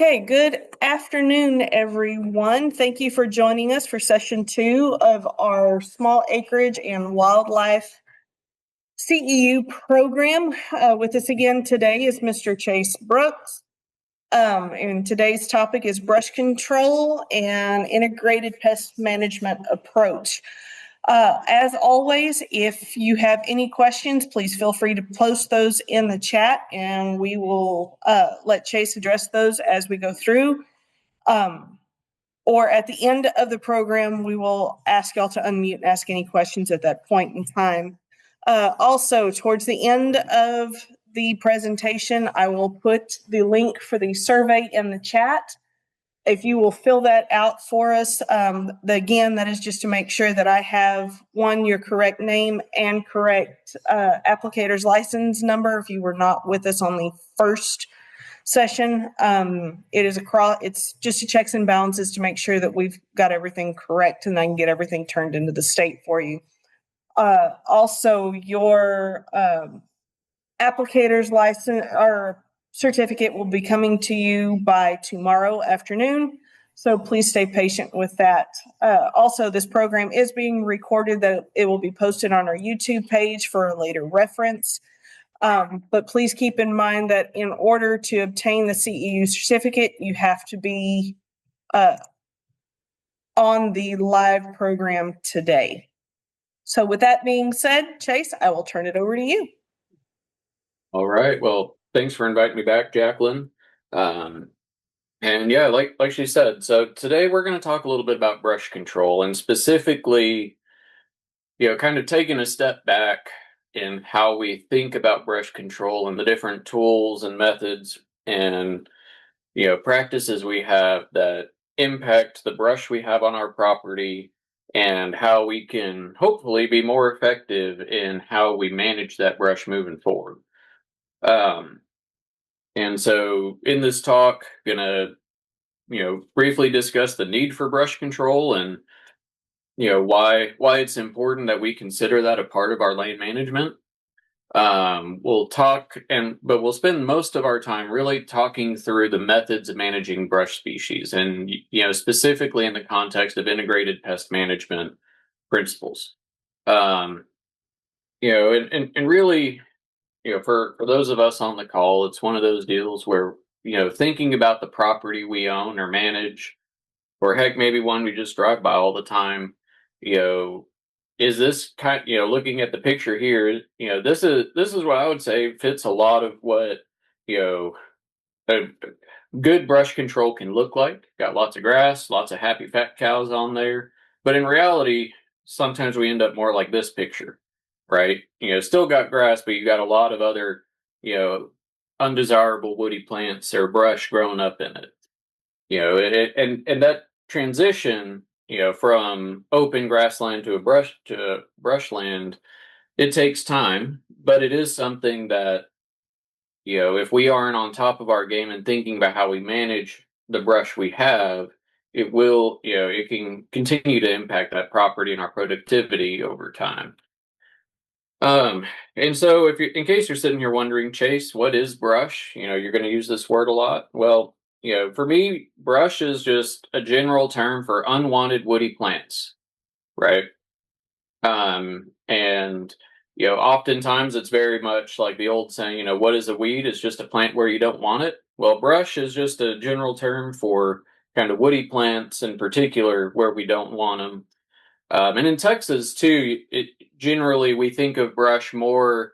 Okay, good afternoon, everyone. Thank you for joining us for session 2 of our small acreage and wildlife CEU program. With us again today is Mr. Chase Brooks. And today's topic is brush control and integrated pest management approach. As always, if you have any questions, please feel free to post those in the chat and we will let Chase address those as we go through. Or at the end of the program, we will ask y'all to unmute and ask any questions at that point in time. Also, towards the end of the presentation, I will put the link for the survey in the chat. If you will fill that out for us, again, that is just to make sure that I have, one, your correct name and correct applicator's license number. If you were not with us on the first session, it's just a checks and balances to make sure that we've got everything correct and I can get everything turned into the state for you. Also, your applicator's license or certificate will be coming to you by tomorrow afternoon, so please stay patient with that. Also, this program is being recorded, that it will be posted on our YouTube page for a later reference. But please keep in mind that in order to obtain the CEU certificate, you have to be on the live program today. So with that being said, Chase, I will turn it over to you. All right. Well, thanks for inviting me back, Jacqueline. And yeah, like she said, so today we're going to talk a little bit about brush control and specifically, kind of taking a step back in how we think about brush control and the different tools and methods and, practices we have that impact the brush we have on our property and how we can hopefully be more effective in how we manage that brush moving forward. And so in this talk, gonna, briefly discuss the need for brush control and, why it's important that we consider that a part of our land management. We'll talk but we'll spend most of our time really talking through the methods of managing brush species and, specifically in the context of integrated pest management principles. And really, for those of us on the call, it's one of those deals where, thinking about the property we own or manage, or heck, maybe one we just drive by all the time, is this kind, looking at the picture here, this is what I would say fits a lot of what, a good brush control can look like. Got lots of grass, lots of happy fat cows on there. But in reality, sometimes we end up more like this picture. Right? Still got grass, but you got a lot of other, undesirable woody plants or brush growing up in it. And that transition, from open grassland to brushland, it takes time, but it is something that, if we aren't on top of our game and thinking about how we manage the brush we have, it will, it can continue to impact that property and our productivity over time. And so in case you're sitting here wondering, Chase, what is brush? You're going to use this word a lot. Well, for me, brush is just a general term for unwanted woody plants, right? And, oftentimes it's very much like the old saying, what is a weed? It's just a plant where you don't want it. Well, brush is just a general term for kind of woody plants in particular where we don't want them. And in Texas too, generally we think of brush more,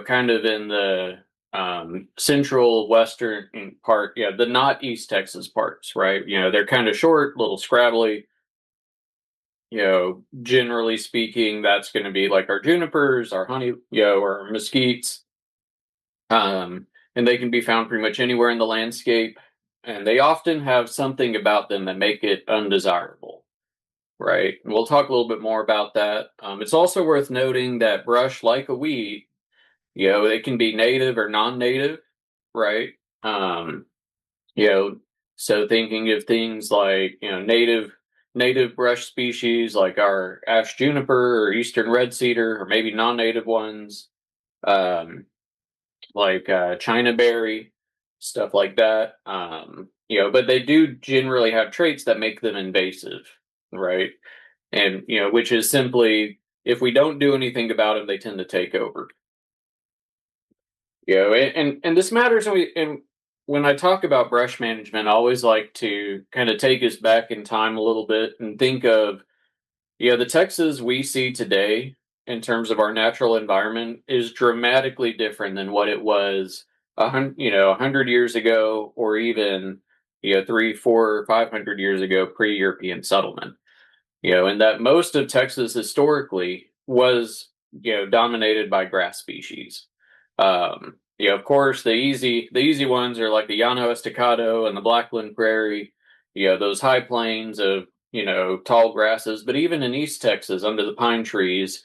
kind of in the central western part, the not East Texas parts, right? They're kind of short, little scrabbly. Generally speaking, that's going to be like our junipers, our honey, our mesquites. And they can be found pretty much anywhere in the landscape, and they often have something about them that make it undesirable. Right. And we'll talk a little bit more about that. It's also worth noting that brush, like a weed, it can be native or non-native, right? So thinking of things like, native brush species like our ash juniper or eastern red cedar, or maybe non-native ones, like China berry. stuff like that. But they do generally have traits that make them invasive, right? And which is simply, if we don't do anything about them, they tend to take over. And this matters. And when I talk about brush management, I always like to kind of take us back in time a little bit and think of, the Texas we see today in terms of our natural environment is dramatically different than what it was 100 years ago, or even 300, 400, 500 years ago, pre-European settlement. And that most of Texas historically was dominated by grass species. Of course, the easy ones are like the Llano Estacado and the Blackland Prairie. Those high plains of tall grasses. But even in East Texas, under the pine trees,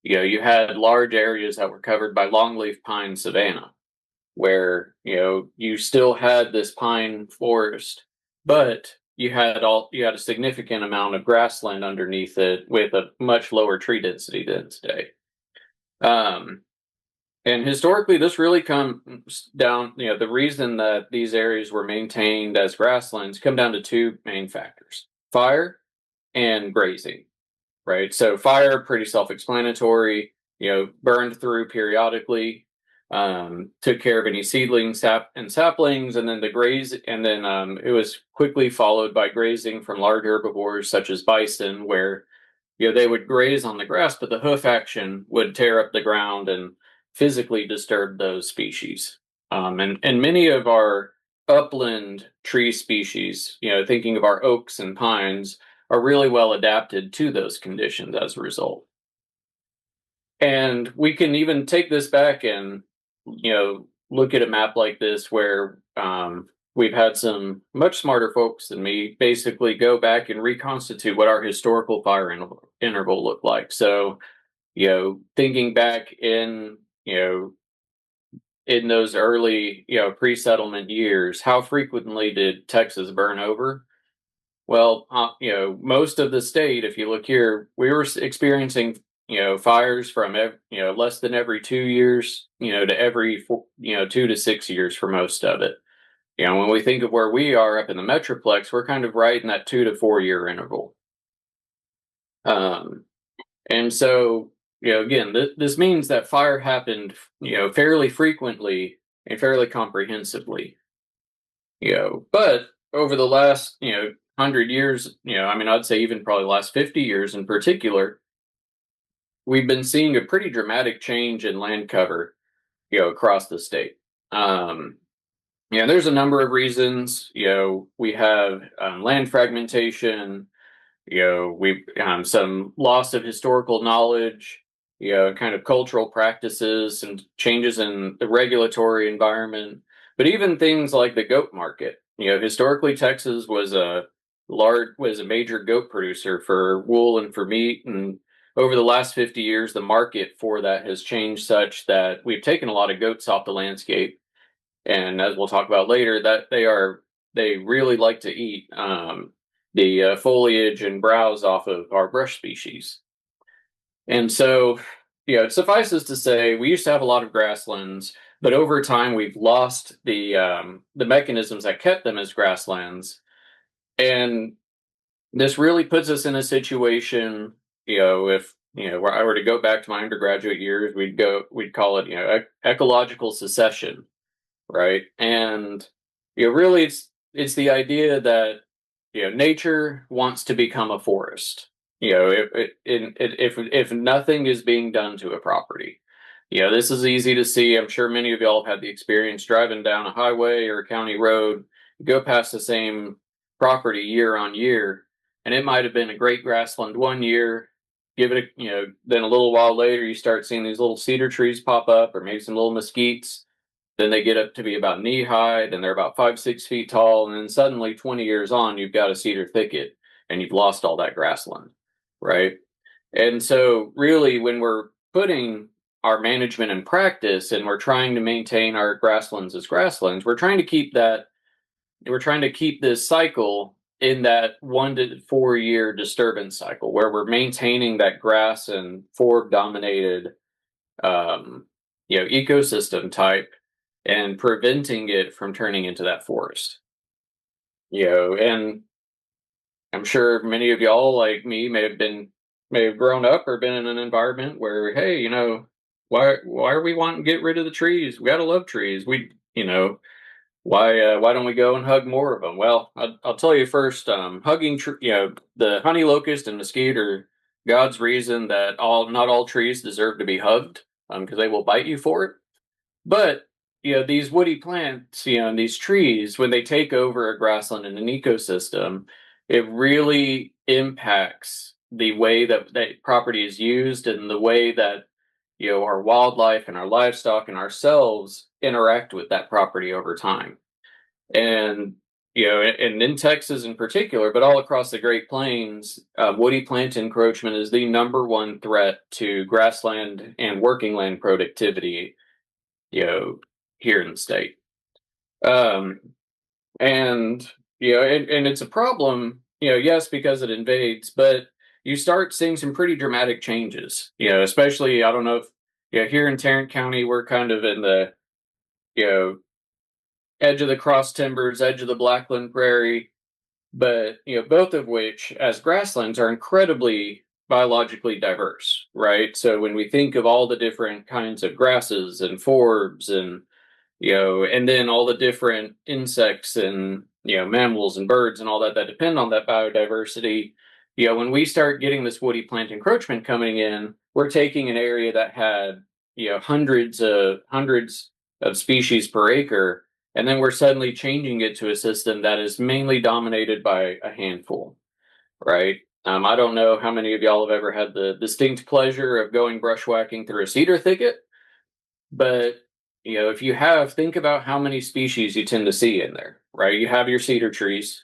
you had large areas that were covered by longleaf pine savanna, where you still had this pine forest, but you had a significant amount of grassland underneath it with a much lower tree density than today. And historically, this really comes down, the reason that these areas were maintained as grasslands come down to two main factors: fire and grazing, right? So fire, pretty self-explanatory, burned through periodically, took care of any seedlings, saplings, and then it was quickly followed by grazing from large herbivores such as bison, where they would graze on the grass, but the hoof action would tear up the ground and physically disturb those species. And many of our upland tree species, thinking of our oaks and pines, are really well adapted to those conditions as a result. And we can even take this back and, look at a map like this where we've had some much smarter folks than me basically go back and reconstitute what our historical fire interval looked like. So, thinking back in those early, pre-settlement years, how frequently did Texas burn over? Well, most of the state, if you look here, we were experiencing, fires from, less than every 2 years, to every 2 to 6 years for most of it. When we think of where we are up in the Metroplex, we're kind of right in that 2 to 4 year interval. And so, again, this means that fire happened, fairly frequently and fairly comprehensively. But over the last, 100 years, I'd say even probably the last 50 years in particular, we've been seeing a pretty dramatic change in land cover, across the state. There's a number of reasons. We have land fragmentation. We've some loss of historical knowledge. Kind of cultural practices and changes in the regulatory environment. But even things like the goat market. Historically, Texas was a major goat producer for wool and for meat, and over the last 50 years, the market for that has changed such that we've taken a lot of goats off the landscape. And as we'll talk about later, that they really like to eat the foliage and browse off of our brush species. And so, it suffices to say, we used to have a lot of grasslands, but over time we've lost the mechanisms that kept them as grasslands. And this really puts us in a situation, if where I were to go back to my undergraduate years, we'd call it, ecological secession, right? And really, it's the idea that nature wants to become a forest. If nothing is being done to a property, this is easy to see. I'm sure many of y'all have had the experience driving down a highway or a county road, go past the same property year on year, and it might have been a great grassland one year. Give it then a little while later, you start seeing these little cedar trees pop up, or maybe some little mesquites. Then they get up to be about knee high, then they're about 5, 6 feet tall, and then suddenly 20 years on, you've got a cedar thicket and you've lost all that grassland, right? And so really, when we're putting our management in practice and we're trying to maintain our grasslands as grasslands, we're trying to keep this cycle in that 1 to 4 year disturbance cycle, where we're maintaining that grass and forb dominated ecosystem type. and preventing it from turning into that forest. And I'm sure many of y'all, like me, may have grown up or been in an environment where, hey, why are we wanting to get rid of the trees? We gotta love trees. Why don't we go and hug more of them? Well, I'll tell you first. The honey locust and mesquite are God's reason that not all trees deserve to be hugged, because they will bite you for it. But these woody plants, and these trees, when they take over a grassland and an ecosystem, it really impacts the way that property is used and the way that our wildlife and our livestock and ourselves interact with that property over time. And and in Texas in particular, but all across the Great Plains, woody plant encroachment is the number one threat to grassland and working land productivity you know, here in the state. Um, and and it's a problem, yes, because it invades, but you start seeing some pretty dramatic changes. Especially I don't know if here in Tarrant County, we're kind of in the you know edge of the cross timbers, edge of the Blackland Prairie, but both of which, as grasslands, are incredibly biologically diverse, right? So when we think of all the different kinds of grasses and forbs and and then all the different insects and mammals and birds and all that depend on that biodiversity. When we start getting this woody plant encroachment coming in, we're taking an area that had hundreds of species per acre, and then we're suddenly changing it to a system that is mainly dominated by a handful, right? I don't know how many of y'all have ever had the distinct pleasure of going brushwhacking through a cedar thicket, but if you have, think about how many species you tend to see in there, right? You have your cedar trees.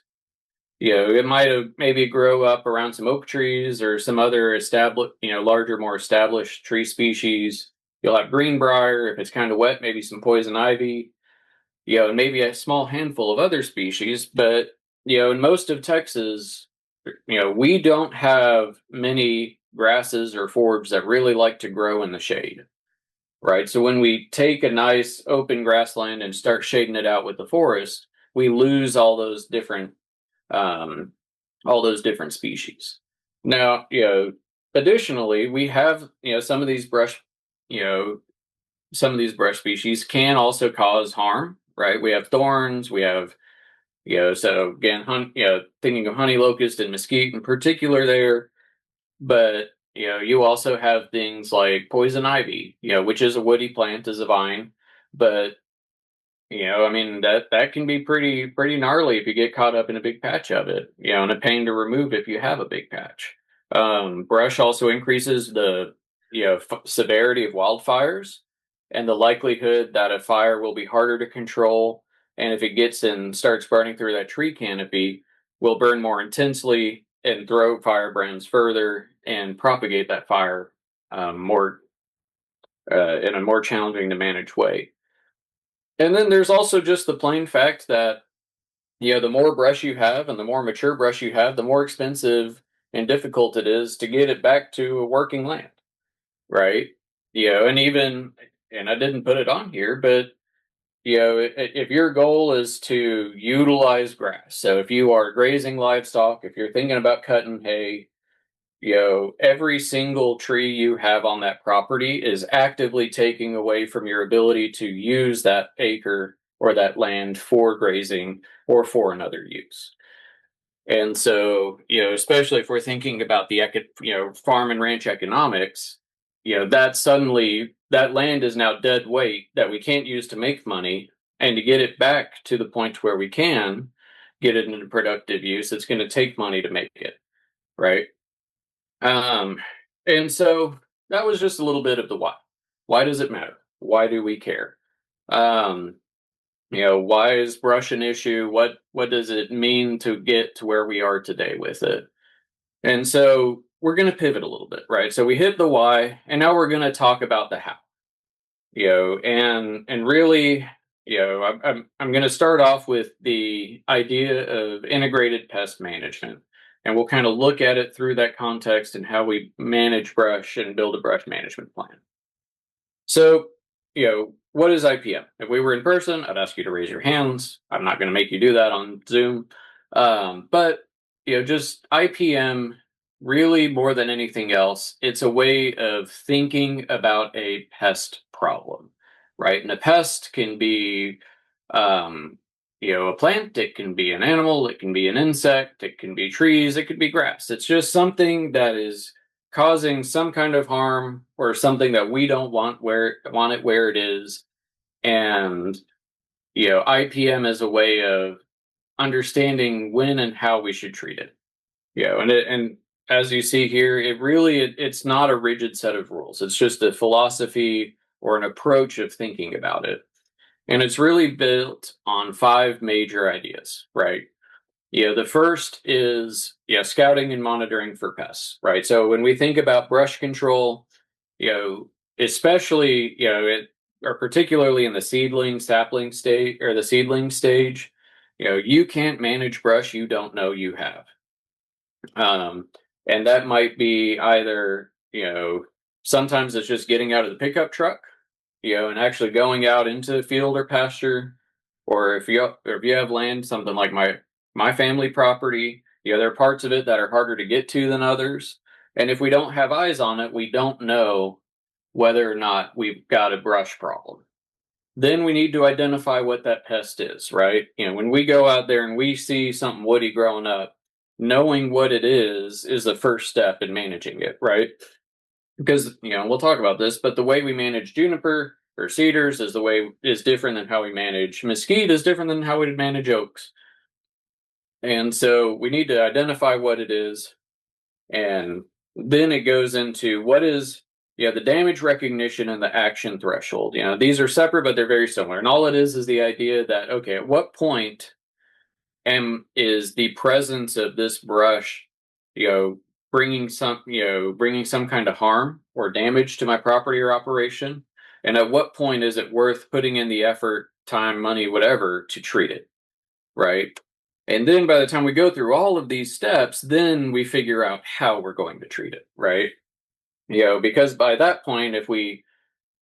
It might have maybe grow up around some oak trees or some other established, larger, more established tree species. You'll have greenbrier. If it's kind of wet, maybe some poison ivy, and maybe a small handful of other species. But, in most of Texas, we don't have many grasses or forbs that really like to grow in the shade. Right. So when we take a nice open grassland and start shading it out with the forest, we lose um, all those different species. Now, additionally, we have, you know, some of these brush species can also cause harm, right? We have thorns, we have, so again, thinking of honey locust and mesquite in particular there, but you also have things like poison ivy, which is a woody plant, is a vine, but I mean that can be pretty gnarly if you get caught up in a big patch of it, and a pain to remove if you have a big patch. Brush also increases the severity of wildfires and the likelihood that a fire will be harder to control, and if it gets and starts burning through that tree canopy, will burn more intensely and throw firebrands further and propagate that fire more in a more challenging to manage way. And then there's also just the plain fact that the more brush you have and the more mature brush you have, the more expensive and difficult it is to get it back to a working land, right? And even, and I didn't put it on here, but if your goal is to utilize grass, so if you are grazing livestock, if you're thinking about cutting hay, every single tree you have on that property is actively taking away from your ability to use that acre or that land for grazing or for another use. And so, especially if we're thinking about the farm and ranch economics, that land is now dead weight that we can't use to make money, and to get it back to the point where we can get it into productive use, it's going to take money to make it, right? Um, and so that was just a little bit of the why. Why does it matter? Why do we care? Um, why is brush an issue? What does it mean to get to where we are today with it? And so we're going to pivot a little bit, right? So we hit the why, and now we're going to talk about the how. And really, I'm going to start off with the idea of integrated pest management, and we'll kind of look at it through that context and how we manage brush and build a brush management plan. So what is IPM? If we were in person, I'd ask you to raise your hands. I'm not going to make you do that on Zoom. But just IPM, really more than anything else, it's a way of thinking about a pest problem, right? And a pest can be, a plant, it can be an animal, it can be an insect, it can be trees, it could be grass. It's just something that is causing some kind of harm or something that we don't want it where it is. And IPM is a way of understanding when and how we should treat it. And as you see here, it's not a rigid set of rules. It's just a philosophy or an approach of thinking about it. And it's really built on 5 major ideas, right? The first is scouting and monitoring for pests, right? So when we think about brush control, especially or particularly in the sapling stage or the seedling stage, you can't manage brush you don't know you have. And that might be either sometimes it's just getting out of the pickup truck, and actually going out into the field or pasture, or if you have land, something like my family property, there are parts of it that are harder to get to than others. And if we don't have eyes on it, we don't know whether or not we've got a brush problem. Then we need to identify what that pest is, right? When we go out there and we see something woody growing up, knowing what it is the first step in managing it, right? Because we'll talk about this, but the way we manage juniper or cedars is different than how we manage mesquite, is different than how we manage oaks. And so we need to identify what it is, and then it goes into what is the damage recognition and the action threshold. These are separate, but they're very similar. And all it is the idea that, okay, at what point is the presence of this brush, bringing some kind of harm or damage to my property or operation? And at what point is it worth putting in the effort, time, money, whatever, to treat it, right? And then by the time we go through all of these steps, then we figure out how we're going to treat it, right? Because by that point, if we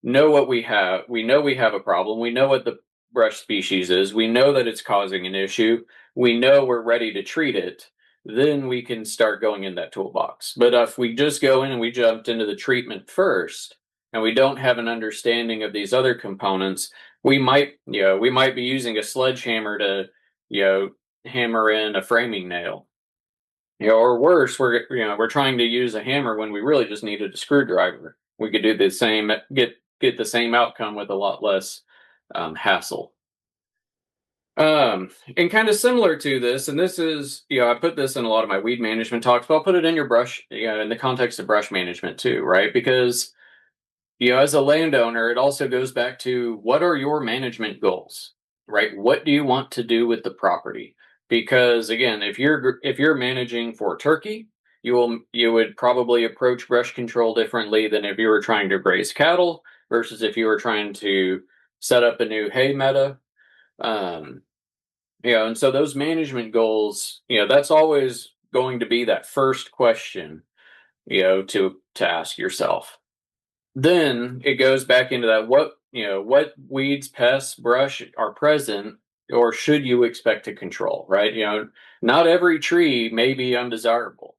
know what we know we have a problem, we know what the brush species is, we know that it's causing an issue, we know we're ready to treat it, then we can start going in that toolbox. But if we just go in and we jumped into the treatment first, and we don't have an understanding of these other components, we might be using a sledgehammer to, hammer in a framing nail. Or worse, we're trying to use a hammer when we really just needed a screwdriver. We could do the same, get the same outcome with a lot less hassle. And kind of similar to this, and this is, I put this in a lot of my weed management talks, but I'll put it in your brush, in the context of brush management too, right? Because as a landowner, it also goes back to what are your management goals, right? What do you want to do with the property? Because again, if you're managing for turkey, you would probably approach brush control differently than if you were trying to graze cattle versus if you were trying to set up a new hay meadow. And so those management goals, that's always going to be that first question, to ask yourself. Then it goes back into that what weeds, pests, brush are present or should you expect to control, right? Not every tree may be undesirable.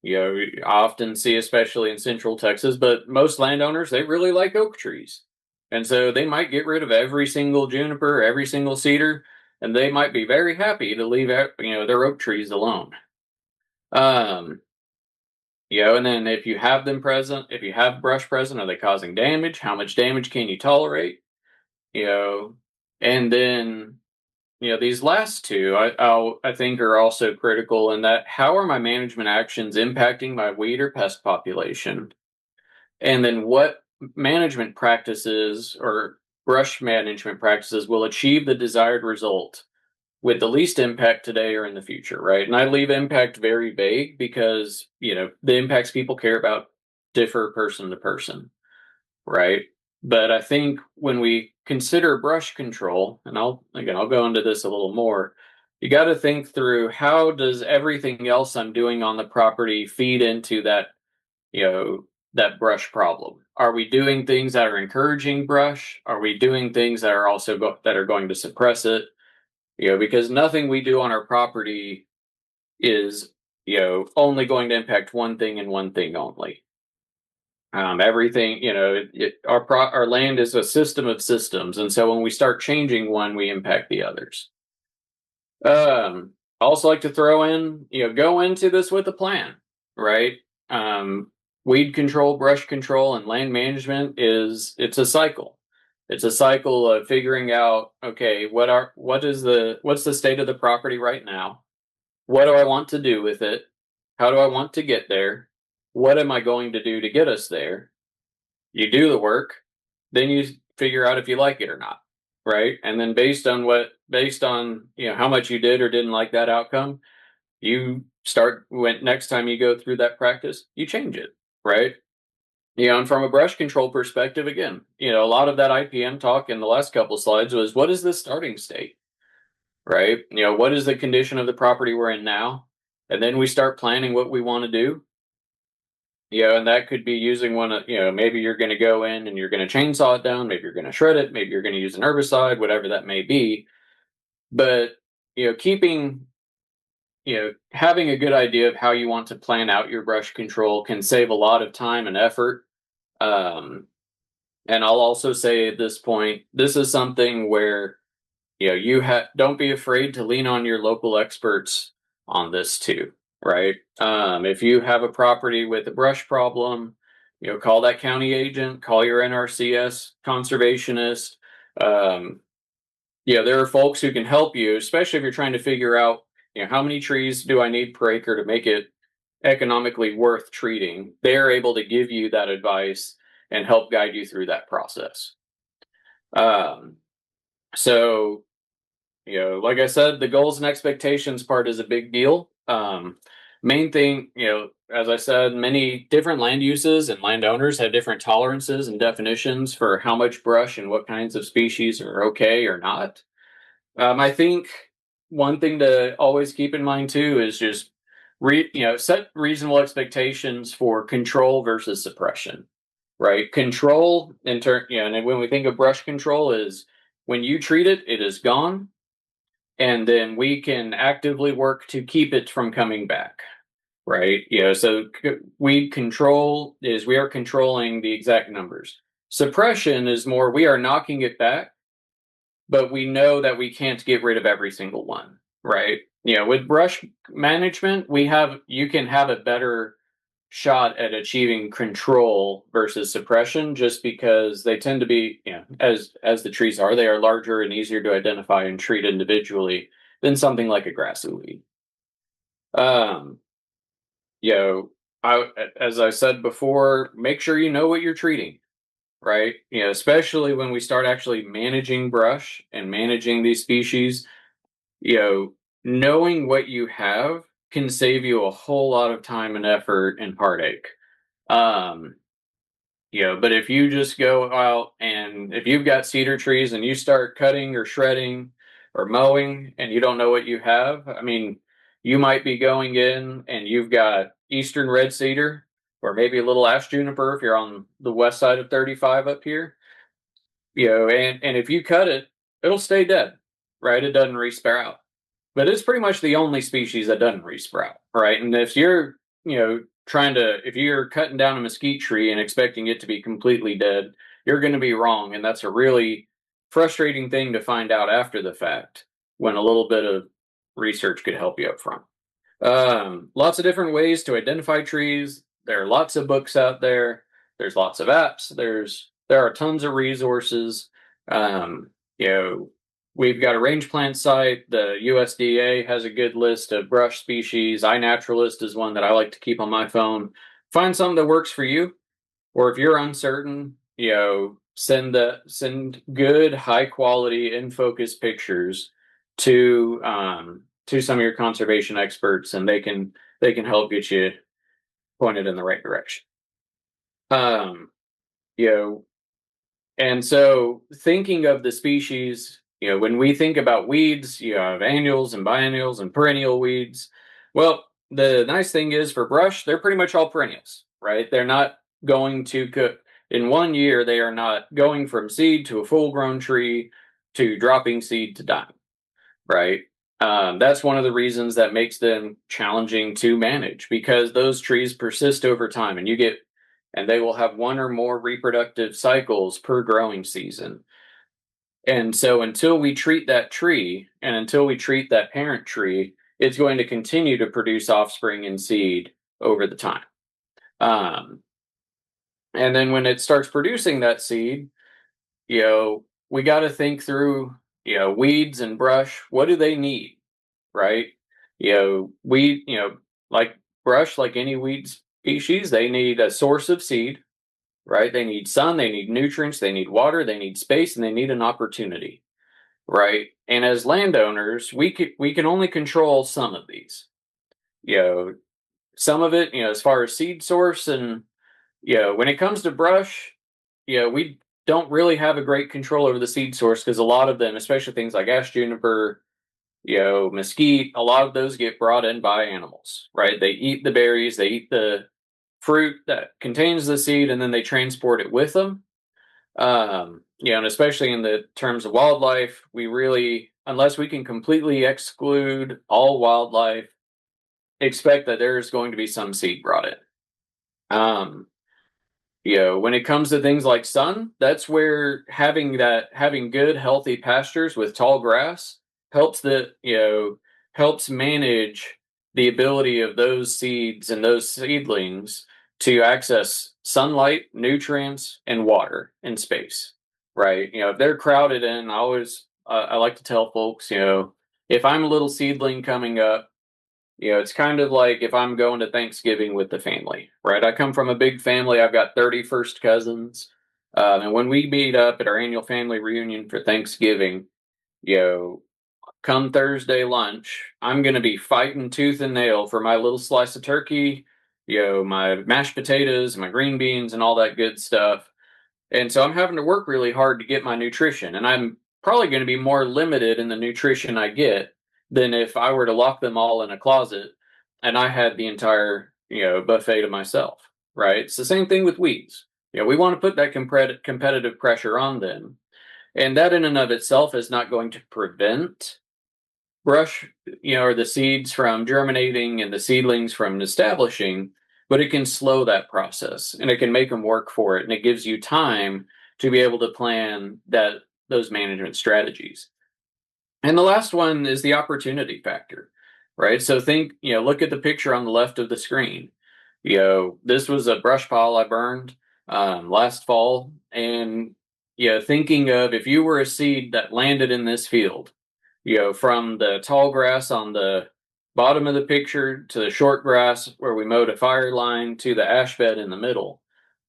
I often see, especially in central Texas, but most landowners, they really like oak trees. And so they might get rid of every single juniper, every single cedar, and they might be very happy to leave their oak trees alone. And then if you have brush present, are they causing damage? How much damage can you tolerate? And then these last two I think are also critical in that how are my management actions impacting my weed or pest population? And then what management practices or brush management practices will achieve the desired result with the least impact today or in the future, right? And I leave impact very vague because, the impacts people care about differ person to person, right? But I think when we consider brush control, and I'll go into this a little more, you got to think through how does everything else I'm doing on the property feed into that that brush problem? Are we doing things that are encouraging brush? Are we doing things that are also that are going to suppress it? Because nothing we do on our property is, only going to impact one thing and one thing only. Everything, our land is a system of systems, and so when we start changing one, we impact the others. I also like to throw in, go into this with a plan, right? Weed control, brush control, and land management it's a cycle. It's a cycle of figuring out, okay, what's the state of the property right now? What do I want to do with it? How do I want to get there? What am I going to do to get us there? You do the work, then you figure out if you like it or not, right? And then based on how much you did or didn't like that outcome, you start when next time you go through that practice, you change it, right? And from a brush control perspective, again, a lot of that IPM talk in the last couple slides was, what is the starting state, right? What is the condition of the property we're in now? And then we start planning what we want to do. And that could be using maybe you're going to go in and you're going to chainsaw it down, maybe you're going to shred it, maybe you're going to use an herbicide, whatever that may be. But, having a good idea of how you want to plan out your brush control can save a lot of time and effort. And I'll also say at this point, this is something where, don't be afraid to lean on your local experts on this too, right? If you have a property with a brush problem, call that county agent, call your NRCS conservationist. There are folks who can help you, especially if you're trying to figure out, how many trees do I need per acre to make it economically worth treating. They're able to give you that advice and help guide you through that process. So, like I said, the goals and expectations part is a big deal. Main thing, as I said, many different land uses and landowners have different tolerances and definitions for how much brush and what kinds of species are okay or not. I think one thing to always keep in mind too is just set reasonable expectations for control versus suppression, right? Control and when we think of brush control is when you treat it, it is gone. And then we can actively work to keep it from coming back, right? So weed control is we are controlling the exact numbers. Suppression is more we are knocking it back, but we know that we can't get rid of every single one, right? With brush management, you can have a better shot at achieving control versus suppression just because they tend to be, as the trees are, they are larger and easier to identify and treat individually than something like a grassy weed. As I said before, make sure you know what you're treating, right? Especially when we start actually managing brush and managing these species, knowing what you have can save you a whole lot of time and effort and heartache. But if you just go out and if you've got cedar trees and you start cutting or shredding or mowing and you don't know what you have, I mean, you might be going in and you've got eastern red cedar or maybe a little ash juniper if you're on the west side of 35 up here. And if you cut it, it'll stay dead, right? It doesn't resprout. But it's pretty much the only species that doesn't resprout, right? And if you're, if you're cutting down a mesquite tree and expecting it to be completely dead, you're going to be wrong. And that's a really frustrating thing to find out after the fact when a little bit of research could help you up front. Lots of different ways to identify trees. There are lots of books out there. There's lots of apps. There are tons of resources. We've got a range plant site. The USDA has a good list of brush species. iNaturalist is one that I like to keep on my phone. Find something that works for you, or if you're uncertain, send good, high quality, in focus pictures to some of your conservation experts, and they can help get you pointed in the right direction. And so thinking of the species, when we think about weeds, you have annuals and biennials and perennial weeds. Well, the nice thing is for brush, they're pretty much all perennials, right? They're not going to in 1 year, they are not going from seed to a full grown tree to dropping seed to dying, right? That's one of the reasons that makes them challenging to manage, because those trees persist over time, and they will have one or more reproductive cycles per growing season. And so until we treat that tree and until we treat that parent tree, it's going to continue to produce offspring and seed over the time. And then when it starts producing that seed, we got to think through, weeds and brush, what do they need, right? Weed, like brush, like any weed species, they need a source of seed, right? They need sun, they need nutrients, they need water, they need space, and they need an opportunity, right? And as landowners, we can only control some of these. Some of it, as far as seed source, and when it comes to brush, we don't really have a great control over the seed source, because a lot of them, especially things like ash juniper, mesquite, a lot of those get brought in by animals, right? They eat the berries, they eat the fruit that contains the seed, and then they transport it with them. And especially in the terms of wildlife, we really, unless we can completely exclude all wildlife, expect that there's going to be some seed brought in. When it comes to things like sun, that's where having good healthy pastures with tall grass helps manage the ability of those seeds and those seedlings to access sunlight, nutrients, and water and space. Right? If they're crowded in, I like to tell folks, if I'm a little seedling coming up, it's kind of like if I'm going to Thanksgiving with the family, right? I come from a big family. I've got 30 first cousins. And when we meet up at our annual family reunion for Thanksgiving, you know, come Thursday lunch, I'm going to be fighting tooth and nail for my little slice of turkey, my mashed potatoes, my green beans, and all that good stuff. And so I'm having to work really hard to get my nutrition. And I'm probably going to be more limited in the nutrition I get than if I were to lock them all in a closet and I had the entire, buffet to myself, right? It's the same thing with weeds. We want to put that competitive pressure on them. And that in and of itself is not going to prevent brush, or the seeds from germinating and the seedlings from establishing, but it can slow that process and it can make them work for it. And it gives you time to be able to plan those management strategies. And the last one is the opportunity factor, right? So look at the picture on the left of the screen. This was a brush pile I burned last fall. And, thinking of if you were a seed that landed in this field, from the tall grass on the bottom of the picture to the short grass where we mowed a fire line to the ash bed in the middle,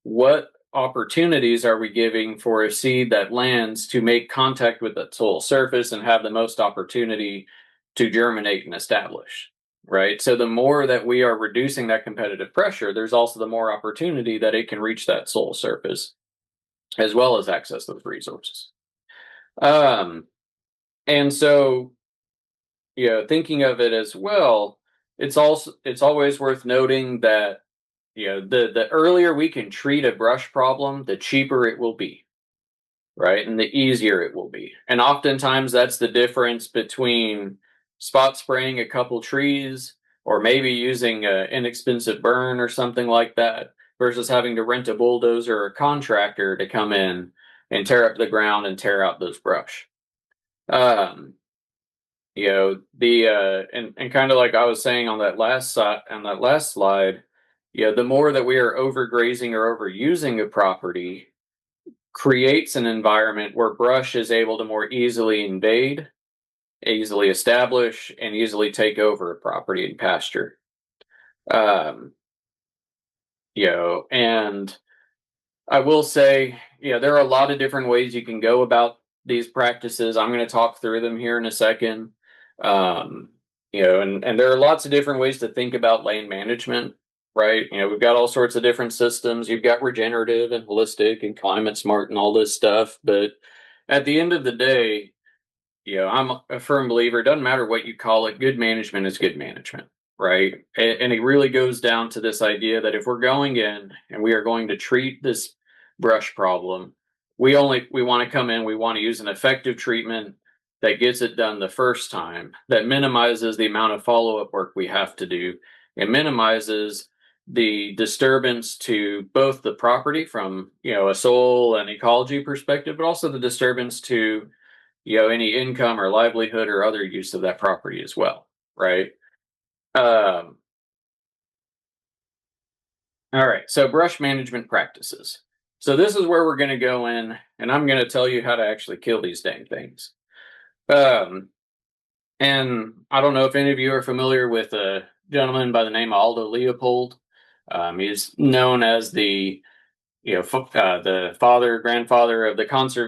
what opportunities are we giving for a seed that lands to make contact with the soil surface and have the most opportunity to germinate and establish, right? So the more that we are reducing that competitive pressure, there's also the more opportunity that it can reach that soil surface as well as access those resources. And so, thinking of it as well, it's always worth noting that the earlier we can treat a brush problem, the cheaper it will be, right? And the easier it will be. And oftentimes that's the difference between spot spraying a couple trees or maybe using an inexpensive burn or something like that versus having to rent a bulldozer or a contractor to come in and tear up the ground and tear out those brush. And kind of like I was saying on that last slide, the more that we are overgrazing or overusing a property creates an environment where brush is able to more easily invade, easily establish, and easily take over a property and pasture. And I will say, there are a lot of different ways you can go about these practices. I'm going to talk through them here in a second. And there are lots of different ways to think about land management, right? We've got all sorts of different systems. You've got regenerative and holistic and climate smart and all this stuff. But at the end of the day, I'm a firm believer, it doesn't matter what you call it, good management is good management, right? And it really goes down to this idea that if we're going in and we are going to treat this brush problem, we want to come in, we want to use an effective treatment that gets it done the first time, that minimizes the amount of follow-up work we have to do, and minimizes the disturbance to both the property from, a soil and ecology perspective, but also the disturbance to, any income or livelihood or other use of that property as well, right? Um, all right, so brush management practices. So this is where we're going to go in, and I'm going to tell you how to actually kill these dang things. Um, and I don't know if any of you are familiar with a gentleman by the name of Aldo Leopold. He's known as the the grandfather of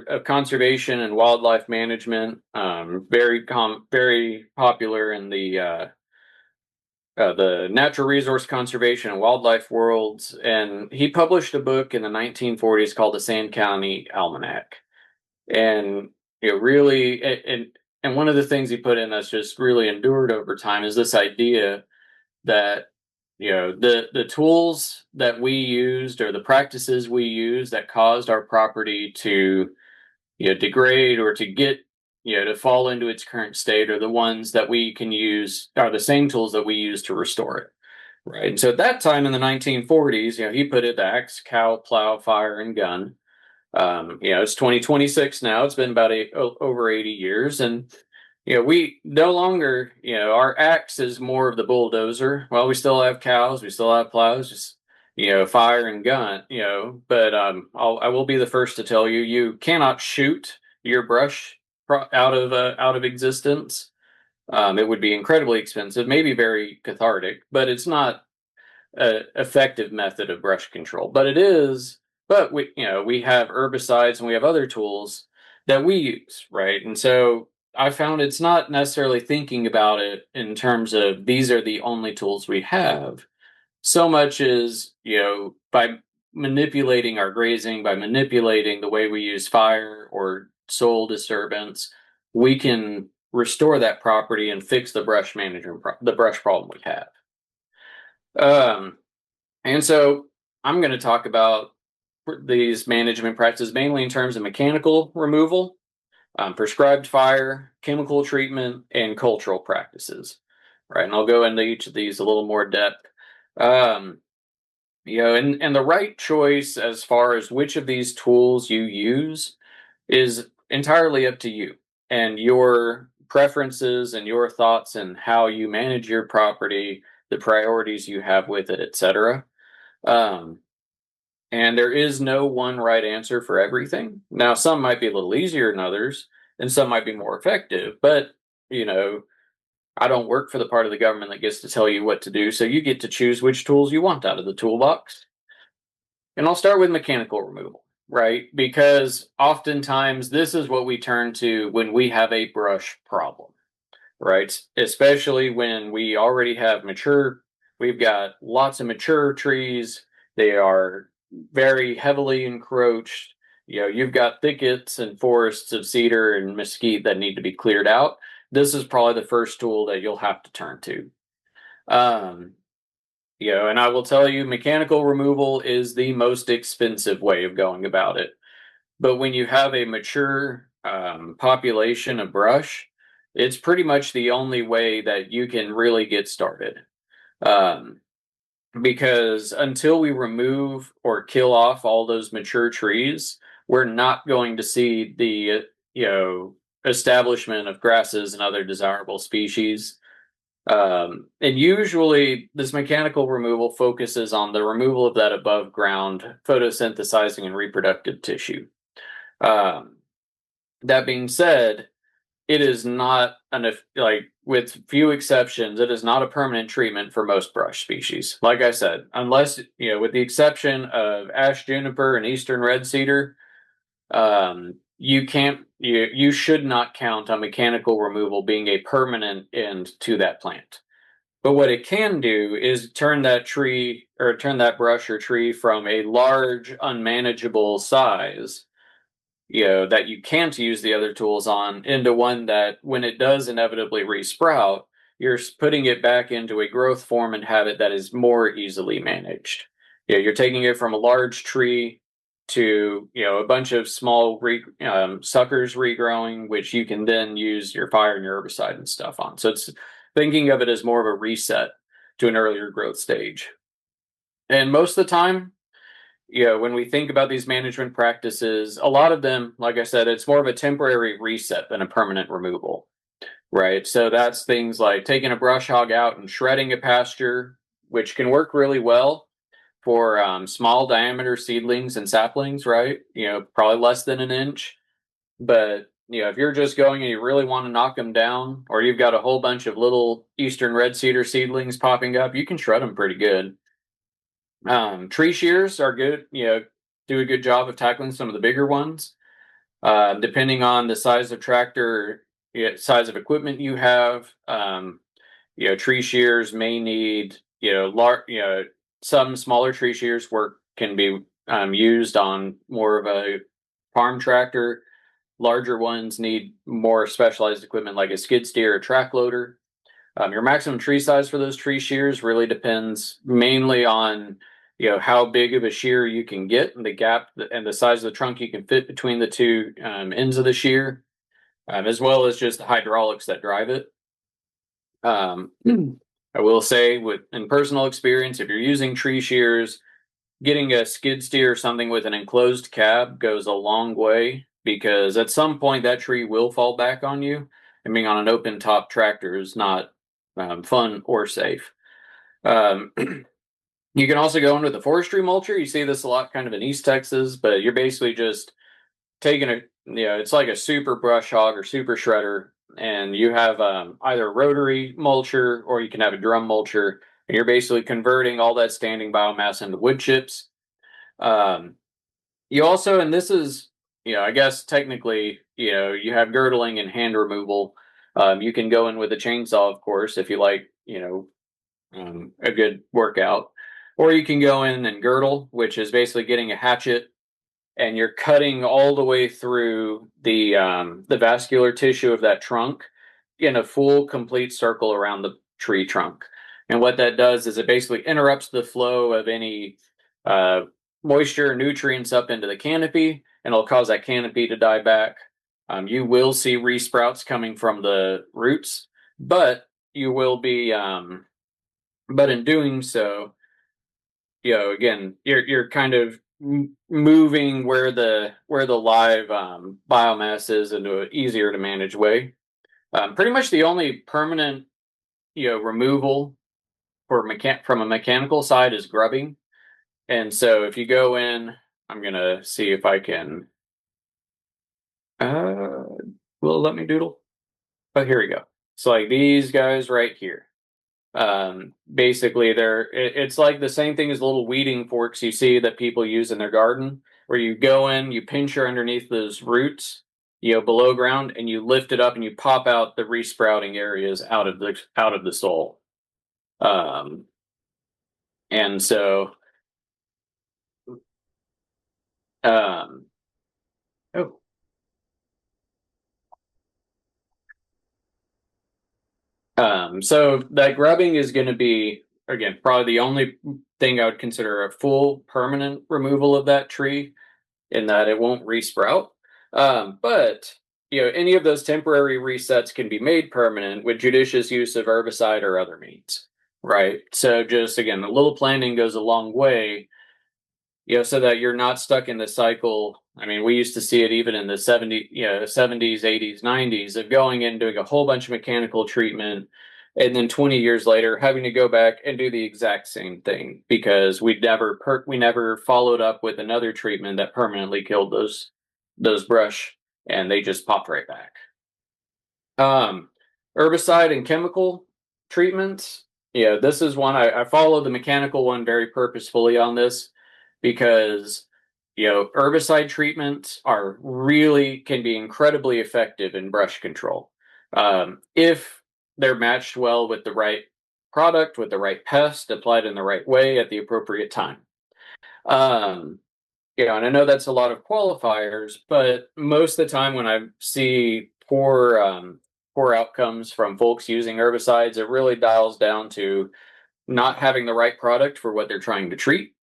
of conservation and wildlife management. Very popular in the natural resource conservation and wildlife worlds, and he published a book in the 1940s called the Sand County Almanac. And it really, and one of the things he put in that's just really endured over time is this idea that the tools that we used or the practices we used that caused our property to degrade or to get to fall into its current state are the ones that we can use are the same tools that we use to restore it, right? And so at that time in the 1940s, he put it the axe, cow, plow, fire, and gun. It's 2026 now. It's been about over 80 years, and we no longer, our axe is more of the bulldozer. Well, we still have cows, we still have plows, just fire and gun. But I will be the first to tell you, you cannot shoot your brush out of existence. It would be incredibly expensive, maybe very cathartic, but it's not an effective method of brush control. But it is. But we have herbicides and we have other tools that we use, right? And so I found it's not necessarily thinking about it in terms of these are the only tools we have, so much as, by manipulating our grazing, by manipulating the way we use fire or soil disturbance, we can restore that property and fix the the brush problem we have. And so I'm going to talk about these management practices mainly in terms of mechanical removal, prescribed fire, chemical treatment, and cultural practices. Right, and I'll go into each of these a little more depth. Um, and the right choice as far as which of these tools you use is entirely up to you and your preferences and your thoughts and how you manage your property, the priorities you have with it, etc. Um, and there is no one right answer for everything. Now, some might be a little easier than others, and some might be more effective. But, I don't work for the part of the government that gets to tell you what to do. So you get to choose which tools you want out of the toolbox. And I'll start with mechanical removal, right? Because oftentimes this is what we turn to when we have a brush problem, right? Especially when we already have we've got lots of mature trees. They are very heavily encroached. You've got thickets and forests of cedar and mesquite that need to be cleared out. This is probably the first tool that you'll have to turn to. And I will tell you, mechanical removal is the most expensive way of going about it. But when you have a mature population of brush, it's pretty much the only way that you can really get started. Because until we remove or kill off all those mature trees, we're not going to see the establishment of grasses and other desirable species. And usually this mechanical removal focuses on the removal of that above ground photosynthesizing and reproductive tissue. That being said, it is not with few exceptions, it is not a permanent treatment for most brush species. Like I said, unless, with the exception of ash juniper and eastern red cedar, you should not count on mechanical removal being a permanent end to that plant. But what it can do is turn that brush or tree from a large, unmanageable size, that you can't use the other tools on, into one that when it does inevitably resprout, you're putting it back into a growth form and habit that is more easily managed. You're taking it from a large tree to a bunch of small suckers regrowing, which you can then use your fire and your herbicide and stuff on. So it's thinking of it as more of a reset to an earlier growth stage. And most of the time, when we think about these management practices, a lot of them, like I said, it's more of a temporary reset than a permanent removal, right? So that's things like taking a brush hog out and shredding a pasture, which can work really well for small diameter seedlings and saplings, right? Probably less than an inch. But if you're just going and you really want to knock them down, or you've got a whole bunch of little eastern red cedar seedlings popping up, you can shred them pretty good. Tree shears are good, do a good job of tackling some of the bigger ones. Depending on the size of tractor, size of equipment you have, tree shears may need, some smaller tree shears can be used on more of a farm tractor. Larger ones need more specialized equipment like a skid steer or track loader. Your maximum tree size for those tree shears really depends mainly on how big of a shear you can get and the gap and the size of the trunk you can fit between the two ends of the shear, as well as just the hydraulics that drive it. I will say, in personal experience, if you're using tree shears, getting a skid steer or something with an enclosed cab goes a long way, because at some point that tree will fall back on you, and being on an open top tractor is not fun or safe. You can also go into the forestry mulcher. You see this a lot kind of in East Texas, but you're basically just taking it's like a super brush hog or super shredder, and you have either a rotary mulcher or you can have a drum mulcher, and you're basically converting all that standing biomass into wood chips. You also, and this is, I guess technically, you have girdling and hand removal. You can go in with a chainsaw, of course, if you like, a good workout. Or you can go in and girdle, which is basically getting a hatchet and you're cutting all the way through the vascular tissue of that trunk in a full, complete circle around the tree trunk. And what that does is it basically interrupts the flow of any moisture or nutrients up into the canopy, and it'll cause that canopy to die back. You will see resprouts coming from the roots, but you will be, but in doing so, again, you're kind of moving where the live biomass is into an easier to manage way. Pretty much the only permanent removal from a mechanical side is grubbing. And so if you go in, I'm gonna see if I can will it let me doodle? Oh, here we go. So like these guys right here. Basically it's like the same thing as little weeding forks you see that people use in their garden, where you go in, you pincher underneath those roots, below ground, and you lift it up and you pop out the resprouting areas out of the soil. And so um oh so that grubbing is going to be, again, probably the only thing I would consider a full permanent removal of that tree, in that it won't resprout. But any of those temporary resets can be made permanent with judicious use of herbicide or other means, right? So just again, a little planning goes a long way, so that you're not stuck in the cycle. I mean, we used to see it even in the 70s, 70s, 80s, 90s, of going in doing a whole bunch of mechanical treatment, and then 20 years later having to go back and do the exact same thing because we never followed up with another treatment that permanently killed those brush, and they just popped right back. Herbicide and chemical treatments. This is one I follow the mechanical one very purposefully on this, because herbicide treatments can be incredibly effective in brush control if they're matched well with the right product, with the right pest, applied in the right way at the appropriate time. And I know that's a lot of qualifiers, but most of the time when I see poor poor outcomes from folks using herbicides, it really dials down to not having the right product for what they're trying to treat.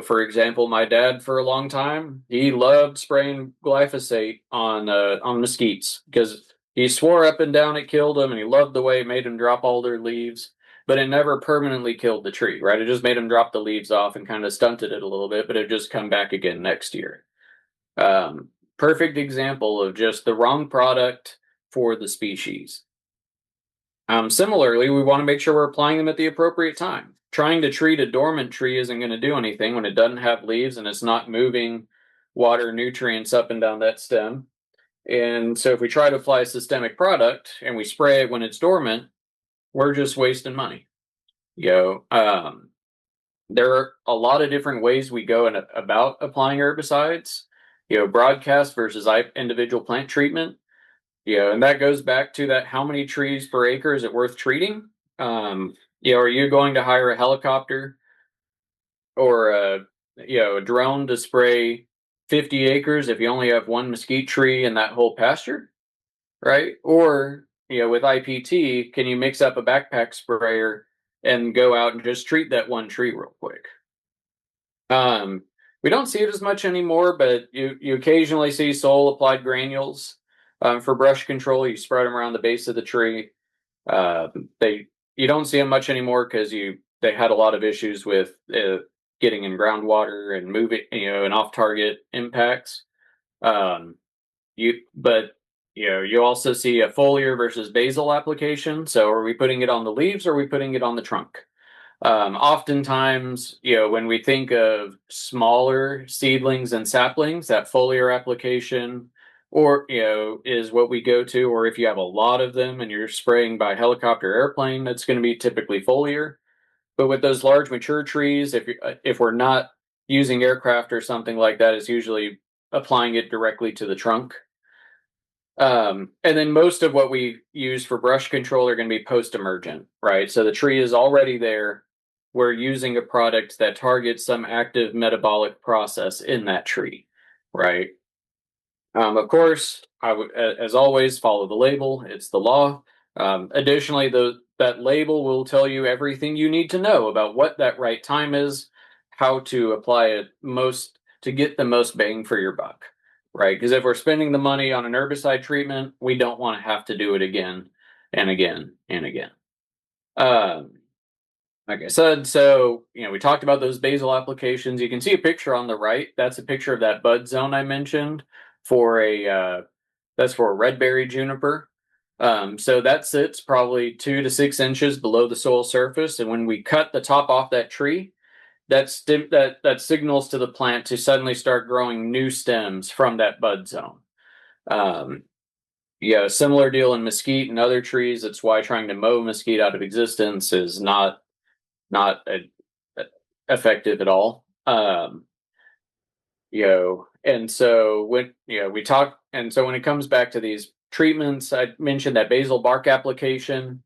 For example, my dad for a long time, he loved spraying glyphosate on mesquites because he swore up and down it killed them, and he loved the way it made them drop all their leaves, but it never permanently killed the tree, right? It just made them drop the leaves off and kind of stunted it a little bit, but it just come back again next year. Perfect example of just the wrong product for the species. Similarly, we want to make sure we're applying them at the appropriate time. Trying to treat a dormant tree isn't going to do anything when it doesn't have leaves and it's not moving water nutrients up and down that stem. And so if we try to apply a systemic product and we spray it when it's dormant, we're just wasting money. There are a lot of different ways we go about applying herbicides. Broadcast versus individual plant treatment. And that goes back to that: how many trees per acre is it worth treating? Are you going to hire a helicopter or a drone to spray 50 acres if you only have one mesquite tree in that whole pasture, right? Or with IPT, can you mix up a backpack sprayer and go out and just treat that one tree real quick? We don't see it as much anymore, but you occasionally see soil applied granules. For brush control, you spread them around the base of the tree. You don't see them much anymore because they had a lot of issues with getting in groundwater and moving, and off target impacts. You also see a foliar versus basal application. So are we putting it on the leaves or are we putting it on the trunk? Oftentimes, when we think of smaller seedlings and saplings, that foliar application is what we go to. Or if you have a lot of them and you're spraying by helicopter airplane, that's going to be typically foliar. But with those large mature trees, if we're not using aircraft or something like that, it's usually applying it directly to the trunk. And then most of what we use for brush control are going to be post-emergent, right? So the tree is already there. We're using a product that targets some active metabolic process in that tree, right? Of course, I would, as always, follow the label. It's the law. Additionally, that label will tell you everything you need to know about what that right time is, how to apply it to get the most bang for your buck, right? Because if we're spending the money on an herbicide treatment, we don't want to have to do it again and again and again. Like I said, so we talked about those basal applications. You can see a picture on the right. That's a picture of that bud zone I mentioned that's for a redberry juniper. So that sits probably 2 to 6 inches below the soil surface, and when we cut the top off that tree, that signals to the plant to suddenly start growing new stems from that bud zone. Similar deal in mesquite and other trees. That's why trying to mow mesquite out of existence is not effective at all. And so when when it comes back to these treatments, I mentioned that basal bark application.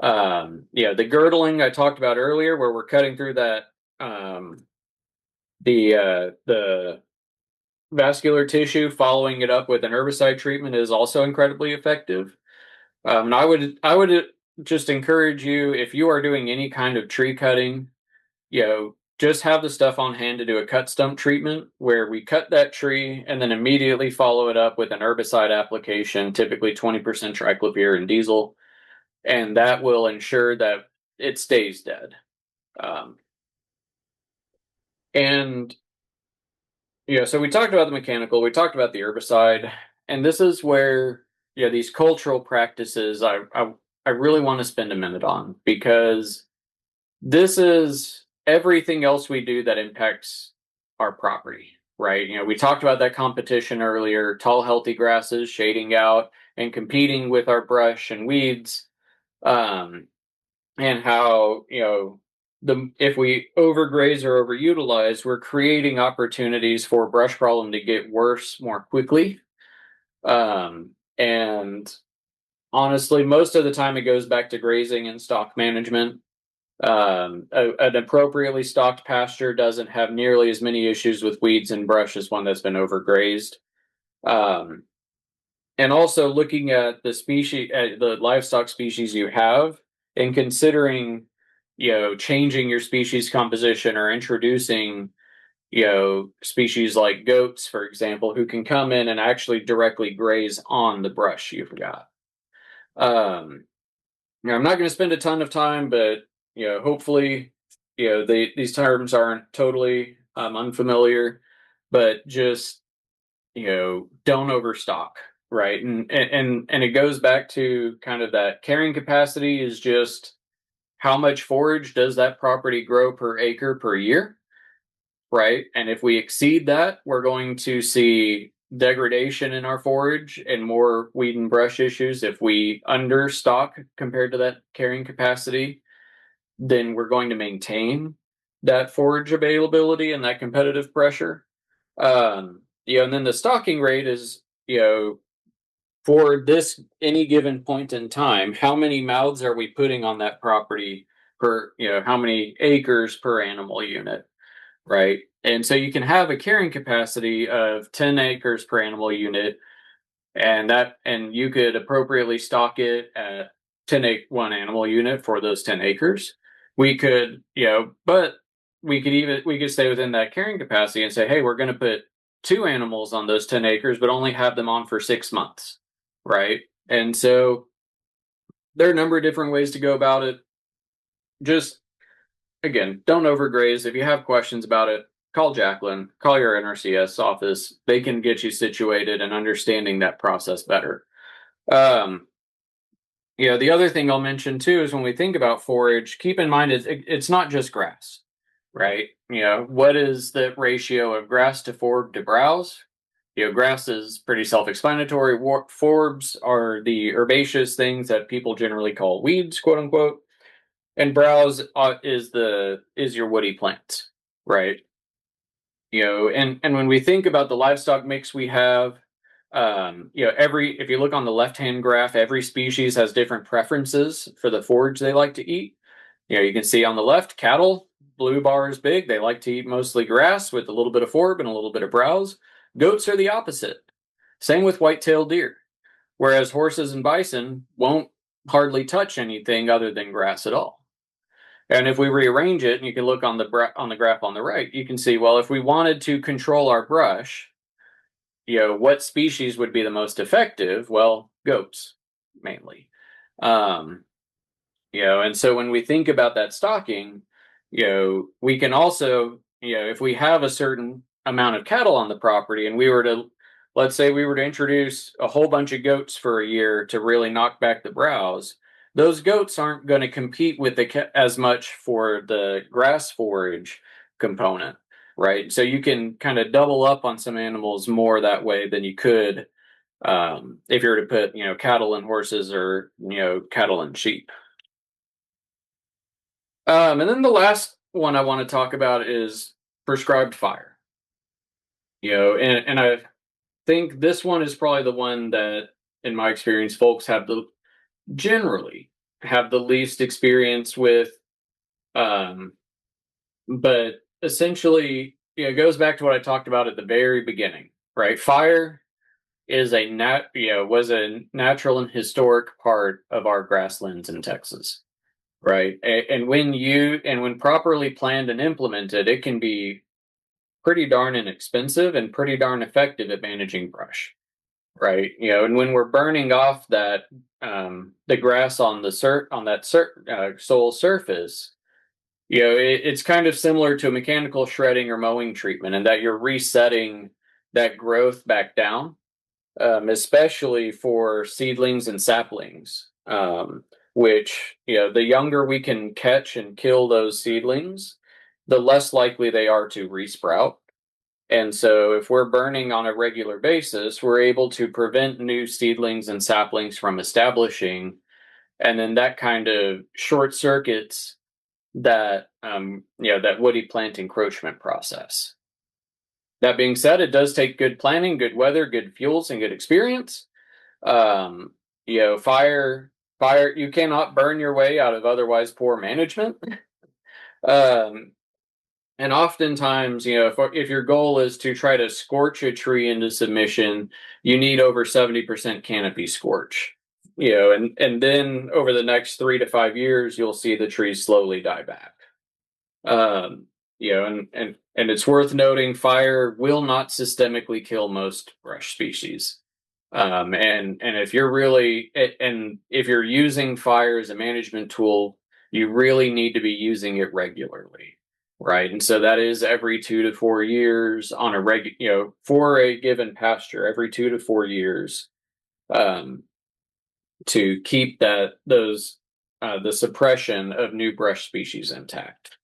The girdling I talked about earlier, where we're cutting through that the vascular tissue, following it up with an herbicide treatment is also incredibly effective. And I would just encourage you, if you are doing any kind of tree cutting, just have the stuff on hand to do a cut stump treatment where we cut that tree and then immediately follow it up with an herbicide application, typically 20% triclopyr and diesel, and that will ensure that it stays dead. So we talked about the mechanical, we talked about the herbicide, and this is where these cultural practices I really want to spend a minute on, because this is everything else we do that impacts our property, right? We talked about that competition earlier: tall, healthy grasses, shading out, and competing with our brush and weeds, and how if we overgraze or overutilize, we're creating opportunities for brush problem to get worse more quickly. And honestly, most of the time it goes back to grazing and stock management. An appropriately stocked pasture doesn't have nearly as many issues with weeds and brush as one that's been overgrazed. and also looking at the species, the livestock species you have, and considering, changing your species composition or introducing, species like goats, for example, who can come in and actually directly graze on the brush you've got. I'm not going to spend a ton of time, but hopefully, these terms aren't totally unfamiliar, but just don't overstock, right? And it goes back to kind of that carrying capacity is just how much forage does that property grow per acre per year, right? And if we exceed that, we're going to see degradation in our forage and more weed and brush issues. If we understock compared to that carrying capacity, then we're going to maintain that forage availability and that competitive pressure. And then the stocking rate is, for this any given point in time, how many mouths are we putting on that property per, how many acres per animal unit, right? And so you can have a carrying capacity of 10 acres per animal unit, and you could appropriately stock it at 1 animal unit for those 10 acres. We could, but we could stay within that carrying capacity and say, hey, we're going to put 2 animals on those 10 acres, but only have them on for 6 months, right? And so there are a number of different ways to go about it. Just, again, don't overgraze. If you have questions about it, call Jacqueline, call your NRCS office. They can get you situated and understanding that process better. The other thing I'll mention too is when we think about forage, keep in mind it's not just grass, right? What is the ratio of grass to forb to browse? Grass is pretty self-explanatory. Forbs are the herbaceous things that people generally call weeds, quote unquote, and browse is your woody plants, right? And when we think about the livestock mix we have, if you look on the left-hand graph, every species has different preferences for the forage they like to eat. You can see on the left, cattle, blue bar is big. They like to eat mostly grass with a little bit of forb and a little bit of browse. Goats are the opposite. Same with white-tailed deer. Whereas horses and bison won't hardly touch anything other than grass at all. And if we rearrange it, and you can look on the graph on the right, you can see, well, if we wanted to control our brush, what species would be the most effective? Well, goats, mainly. And so when we think about that stocking, we can also, if we have a certain amount of cattle on the property and let's say we were to introduce a whole bunch of goats for a year to really knock back the browse, those goats aren't going to compete with as much for the grass forage component, right? So you can kind of double up on some animals more that way than you could if you were to put, cattle and horses or, cattle and sheep. And then the last one I want to talk about is prescribed fire. And I think this one is probably the one that, in my experience, folks generally have the least experience with. But essentially, it goes back to what I talked about at the very beginning, right? Fire is was a natural and historic part of our grasslands in Texas. Right. And when properly planned and implemented, it can be pretty darn inexpensive and pretty darn effective at managing brush. Right. And when we're burning off the grass on that soil surface, it's kind of similar to a mechanical shredding or mowing treatment, in that you're resetting that growth back down, especially for seedlings and saplings. Which, the younger we can catch and kill those seedlings, the less likely they are to resprout. And so if we're burning on a regular basis, we're able to prevent new seedlings and saplings from establishing. And then that kind of short circuits that woody plant encroachment process. That being said, it does take good planning, good weather, good fuels, and good experience. Fire, you cannot burn your way out of otherwise poor management. And oftentimes, if your goal is to try to scorch a tree into submission, you need over 70% canopy scorch. And then over the next 3 to 5 years, you'll see the trees slowly die back. Um, and it's worth noting, fire will not systemically kill most brush species. And if you're really and if you're using fire as a management tool, you really need to be using it regularly, right? And so that is every 2 to 4 years on a for a given pasture, every 2 to 4 years, um, to keep the suppression of new brush species intact.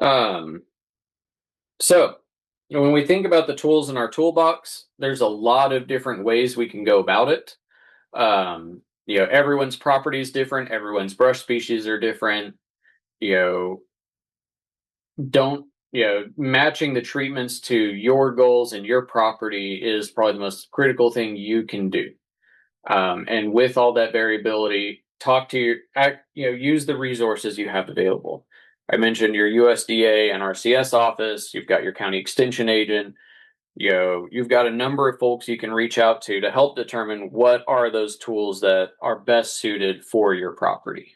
Um, so when we think about the tools in our toolbox, there's a lot of different ways we can go about it. Everyone's property is different, everyone's brush species are different. You know, don't matching the treatments to your goals and your property is probably the most critical thing you can do. And with all that variability, use the resources you have available. I mentioned your USDA and RCS office. You've got your county extension agent. You've got a number of folks you can reach out to help determine what are those tools that are best suited for your property.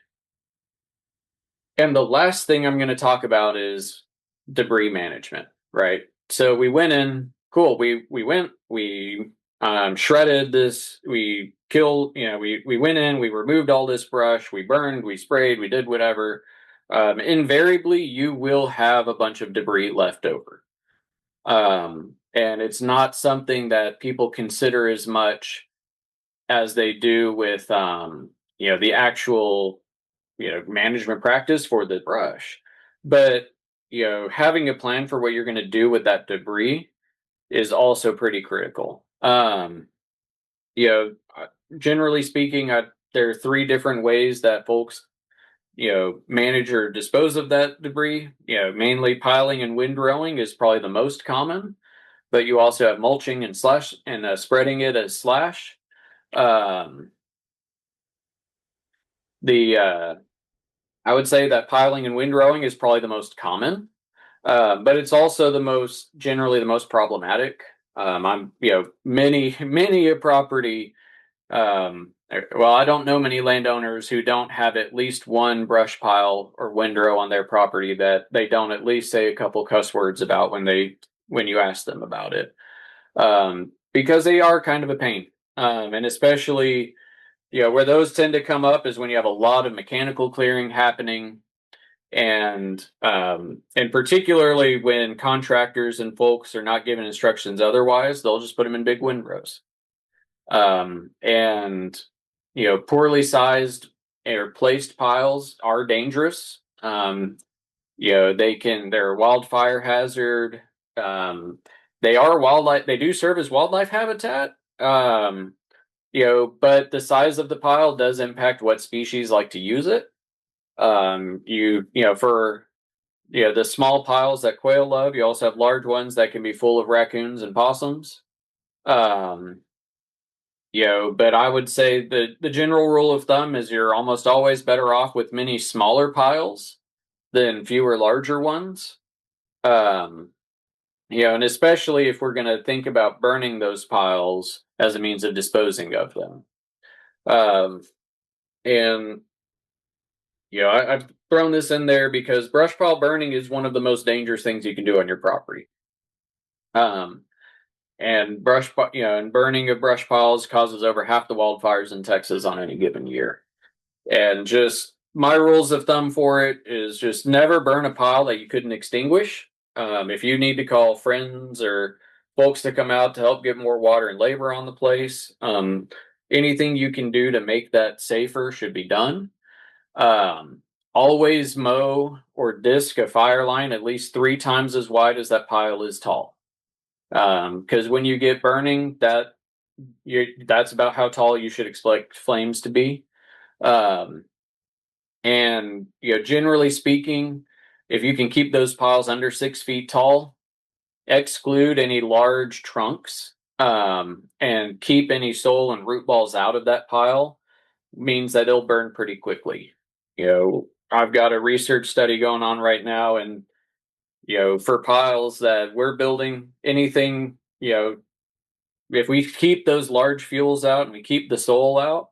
And the last thing I'm going to talk about is debris management, right? So we went in, cool. We shredded this, we killed, we went in, we removed all this brush, we burned, we sprayed, we did whatever. Invariably, you will have a bunch of debris left over. And it's not something that people consider as much as they do with, the actual, management practice for the brush. But, having a plan for what you're going to do with that debris is also pretty critical. You know, Generally speaking, there are 3 different ways that folks, manage or dispose of that debris. Mainly piling and windrowing is probably the most common, but you also have mulching and slash and spreading it as slash. Um, the I would say that piling and windrowing is probably the most common, but it's also generally the most problematic. Many a property. I don't know many landowners who don't have at least one brush pile or windrow on their property that they don't at least say a couple cuss words about when you ask them about it, because they are kind of a pain, and especially where those tend to come up is when you have a lot of mechanical clearing happening, and particularly when contractors and folks are not given instructions otherwise, they'll just put them in big windrows. And poorly sized or placed piles are dangerous. They're a wildfire hazard. They are wildlife. They do serve as wildlife habitat. But the size of the pile does impact what species like to use it. For the small piles that quail love, you also have large ones that can be full of raccoons and possums. But I would say the general rule of thumb is you're almost always better off with many smaller piles than fewer larger ones. And especially if we're going to think about burning those piles as a means of disposing of them. And I've thrown this in there because brush pile burning is one of the most dangerous things you can do on your property. And burning of brush piles causes over half the wildfires in Texas on any given year. And just my rules of thumb for it is just never burn a pile that you couldn't extinguish. If you need to call friends or folks to come out to help get more water and labor on the place, anything you can do to make that safer should be done. Always mow or disc a fire line at least 3 times as wide as that pile is tall. Because when you get burning, that's about how tall you should expect flames to be. And generally speaking, if you can keep those piles under 6 feet tall, exclude any large trunks, and keep any soil and root balls out of that pile, means that it'll burn pretty quickly. I've got a research study going on right now, and for piles that we're building, anything, if we keep those large fuels out and we keep the soil out,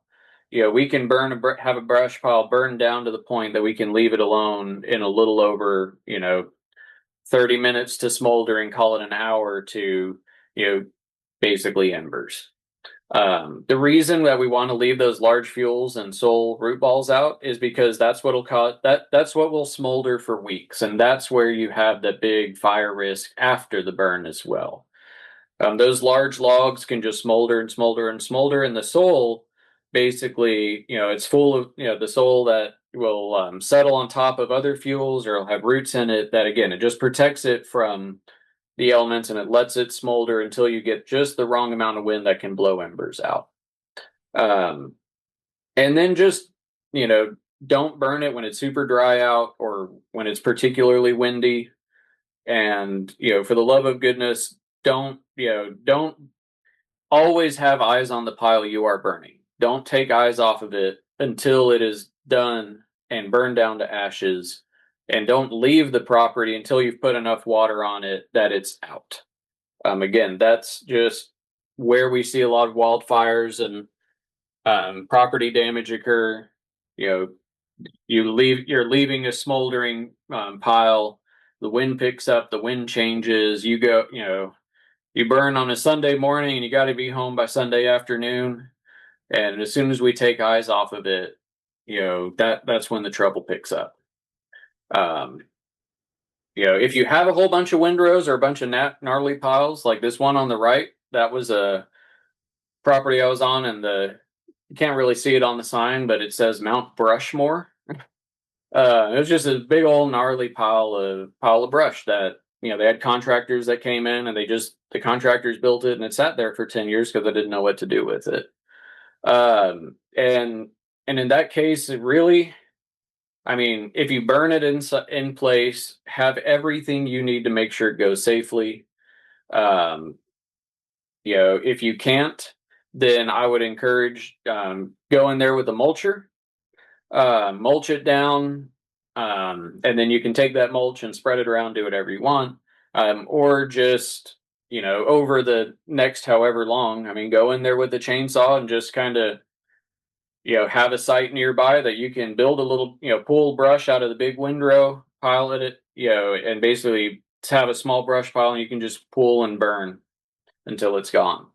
we can have a brush pile burned down to the point that we can leave it alone in a little over, 30 minutes to smolder and call it an hour to, basically embers. The reason that we want to leave those large fuels and soil root balls out is because that's what'll cause that's what will smolder for weeks, and that's where you have the big fire risk after the burn as well. Those large logs can just smolder and smolder and smolder, and the soil basically, it's full of the soil that will settle on top of other fuels or it'll have roots in it. That again, it just protects it from the elements and it lets it smolder until you get just the wrong amount of wind that can blow embers out. And then just, don't burn it when it's super dry out or when it's particularly windy. And, for the love of goodness, don't always have eyes on the pile you are burning. Don't take eyes off of it until it is done and burned down to ashes, and don't leave the property until you've put enough water on it that it's out. Again, that's just where we see a lot of wildfires and property damage occur. You're leaving a smoldering pile. The wind picks up, the wind changes. You burn on a Sunday morning and you got to be home by Sunday afternoon. And as soon as we take eyes off of it, that's when the trouble picks up. If you have a whole bunch of windrows or a bunch of gnarly piles like this one on the right, that was a property I was on, and you can't really see it on the sign, but it says Mount Brushmore. It was just a big old gnarly pile of brush that they had contractors that came in and the contractors built it, and it sat there for 10 years because they didn't know what to do with it. And in that case, it really, if you burn it in place, have everything you need to make sure it goes safely. If you can't, then I would encourage go in there with a mulcher, mulch it down, and then you can take that mulch and spread it around, do whatever you want, or just over the next however long. Go in there with a chainsaw and just kind of have a site nearby that you can build a little pull brush out of the big windrow, pile it, and basically have a small brush pile, and you can just pull and burn until it's gone.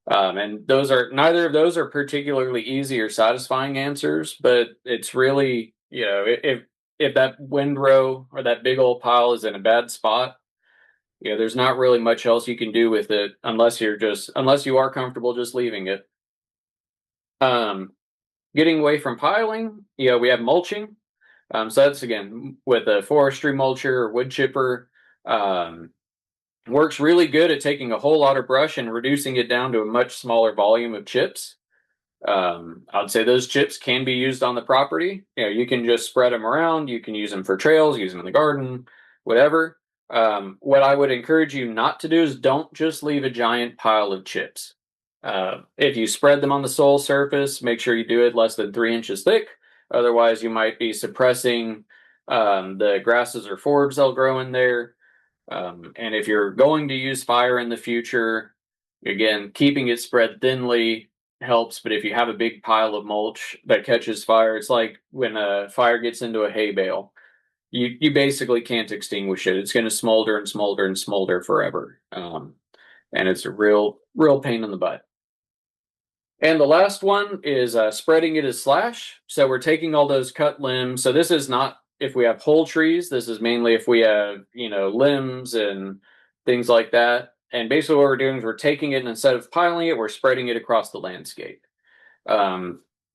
And neither of those are particularly easy or satisfying answers, but it's really, if that windrow or that big old pile is in a bad spot, there's not really much else you can do with it unless you are comfortable just leaving it. Getting away from piling, we have mulching. So that's again with a forestry mulcher or wood chipper. Works really good at taking a whole lot of brush and reducing it down to a much smaller volume of chips. I'd say those chips can be used on the property. You can just spread them around. You can use them for trails, use them in the garden, whatever. What I would encourage you not to do is don't just leave a giant pile of chips. If you spread them on the soil surface, make sure you do it less than 3 inches thick. Otherwise, you might be suppressing the grasses or forbs that'll grow in there. And if you're going to use fire in the future, again, keeping it spread thinly helps. But if you have a big pile of mulch that catches fire, it's like when a fire gets into a hay bale. You basically can't extinguish it. It's going to smolder and smolder and smolder forever. And it's a real pain in the butt. And the last one is spreading it as slash. So we're taking all those cut limbs. So this is not if we have whole trees. This is mainly if we have, limbs and things like that. And basically what we're doing is we're taking it, and instead of piling it, we're spreading it across the landscape.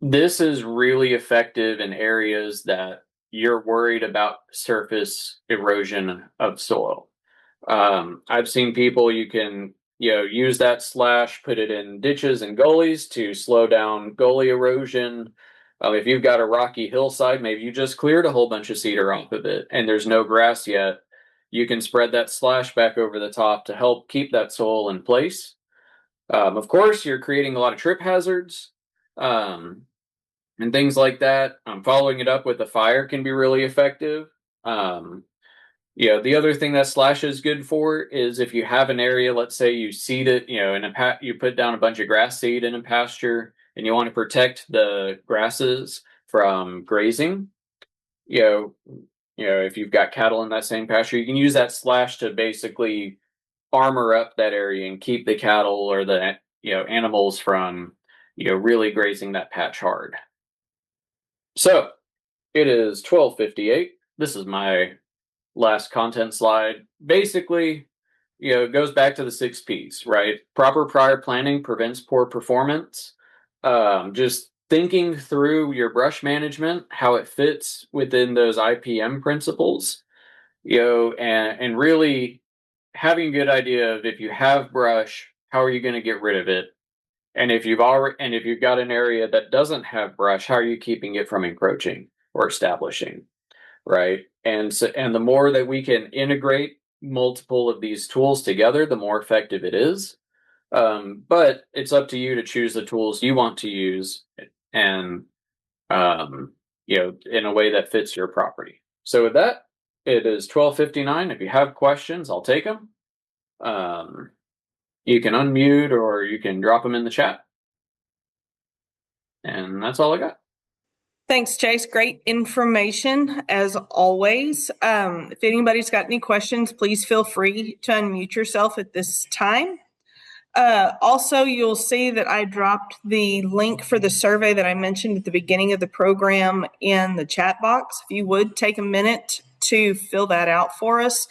This is really effective in areas that you're worried about surface erosion of soil. I've seen people, you can use that slash, put it in ditches and gullies to slow down gully erosion. If you've got a rocky hillside, maybe you just cleared a whole bunch of cedar off of it and there's no grass yet, you can spread that slash back over the top to help keep that soil in place. Of course, you're creating a lot of trip hazards and things like that. Following it up with a fire can be really effective. The other thing that slash is good for is if you have an area, let's say you seed it, you put down a bunch of grass seed in a pasture and you want to protect the grasses from grazing. You know, if you've got cattle in that same pasture, you can use that slash to basically armor up that area and keep the cattle or the animals from really grazing that patch hard. So it is 12:58. This is my last content slide. Basically, it goes back to the 6 P's, right? Proper prior planning prevents poor performance. Just thinking through your brush management, how it fits within those IPM principles, and really having a good idea of if you have brush, how are you going to get rid of it? And if you've got an area that doesn't have brush, how are you keeping it from encroaching or establishing? Right. And the more that we can integrate multiple of these tools together, the more effective it is. But it's up to you to choose the tools you want to use and, in a way that fits your property. So with that, it is 12:59. If you have questions, I'll take them. You can unmute or you can drop them in the chat. And that's all I got. Thanks, Chase. Great information as always. If anybody's got any questions, please feel free to unmute yourself at this time. Also, you'll see that I dropped the link for the survey that I mentioned at the beginning of the program in the chat box. If you would take a minute to fill that out for us.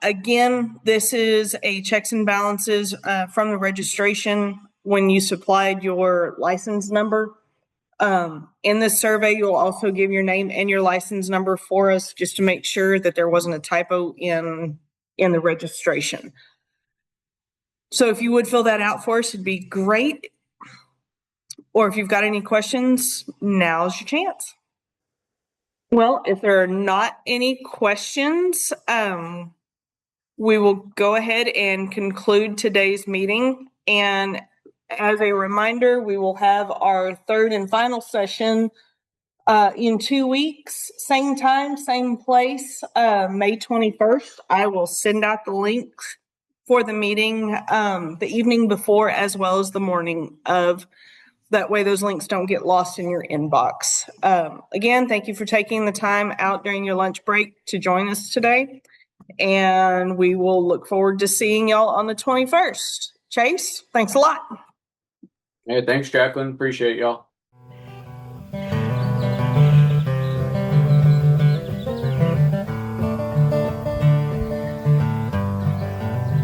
Again, this is a checks and balances from the registration when you supplied your license number. In this survey, you'll also give your name and your license number for us just to make sure that there wasn't a typo in the registration. So if you would fill that out for us, it'd be great. Or if you've got any questions, now's your chance. Well, if there are not any questions, we will go ahead and conclude today's meeting. And as a reminder, we will have our third and final session in 2 weeks, same time, same place, May 21st. I will send out the links for the meeting the evening before as well as the morning of. That way those links don't get lost in your inbox. Again, thank you for taking the time out during your lunch break to join us today. And we will look forward to seeing y'all on the 21st. Chase, thanks a lot. Hey, thanks, Jacqueline. Appreciate y'all.